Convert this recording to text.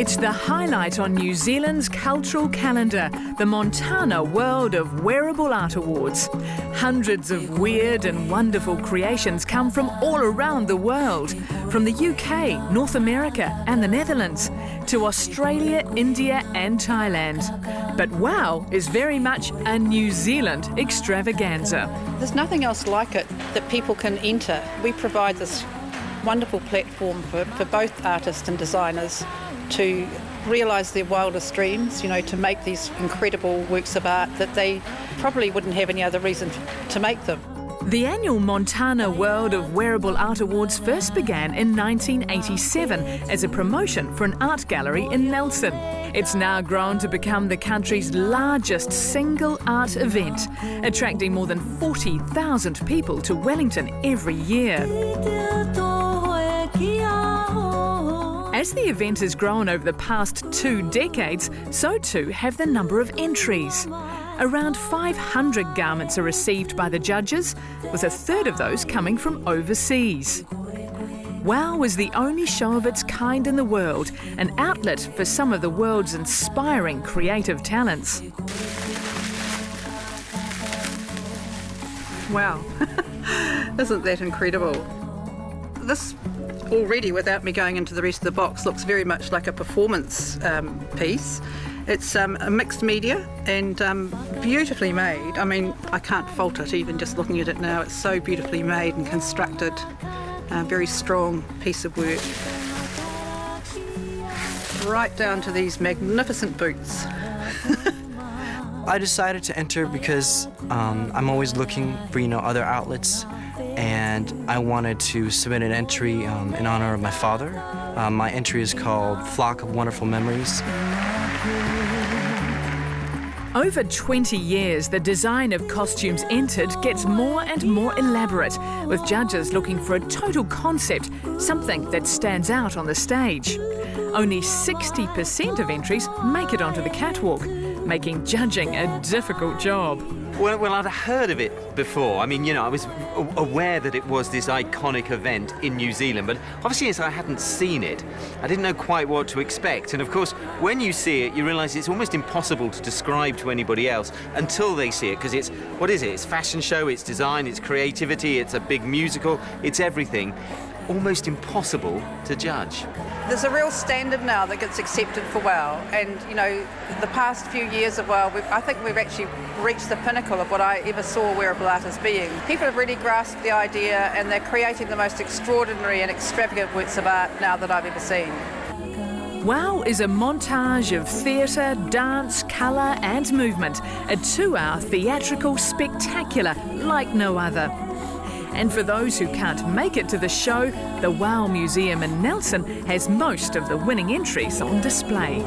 It's the highlight on New Zealand's cultural calendar, the Montana World of Wearable Art Awards. Hundreds of weird and wonderful creations come from all around the world, from the UK, North America and the Netherlands, to Australia, India and Thailand. But WOW is very much a New Zealand extravaganza. There's nothing else like it that people can enter. We provide this wonderful platform for both artists and designers to realise their wildest dreams, to make these incredible works of art that they probably wouldn't have any other reason to make them. The annual Montana World of Wearable Art Awards first began in 1987 as a promotion for an art gallery in Nelson. It's now grown to become the country's largest single art event, attracting more than 40,000 people to Wellington every year. As the event has grown over the past 2 decades, so too have the number of entries. Around 500 garments are received by the judges, with a third of those coming from overseas. WOW is the only show of its kind in the world, an outlet for some of the world's inspiring creative talents. Wow, isn't that incredible? This already, without me going into the rest of the box, looks very much like a performance piece. It's a mixed media and beautifully made. I mean, I can't fault it even just looking at it now. It's so beautifully made and constructed. A very strong piece of work. Right down to these magnificent boots. I decided to enter because I'm always looking for, other outlets, and I wanted to submit an entry in honor of my father. My entry is called Flock of Wonderful Memories. Over 20 years, the design of costumes entered gets more and more elaborate, with judges looking for a total concept, something that stands out on the stage. Only 60% of entries make it onto the catwalk, making judging a difficult job. Well, I'd heard of it before. I mean, I was aware that it was this iconic event in New Zealand, but obviously as I hadn't seen it, I didn't know quite what to expect. And of course, when you see it, you realise it's almost impossible to describe to anybody else until they see it, because it's, what is it? It's fashion show, it's design, it's creativity, it's a big musical, it's everything. Almost impossible to judge. There's a real standard now that gets accepted for WOW, and the past few years of WOW, I think we've actually reached the pinnacle of what I ever saw wearable art as being. People have really grasped the idea and they're creating the most extraordinary and extravagant works of art now that I've ever seen. WOW is a montage of theatre, dance, colour and movement, a 2-hour theatrical spectacular like no other. And for those who can't make it to the show, the WOW Museum in Nelson has most of the winning entries on display.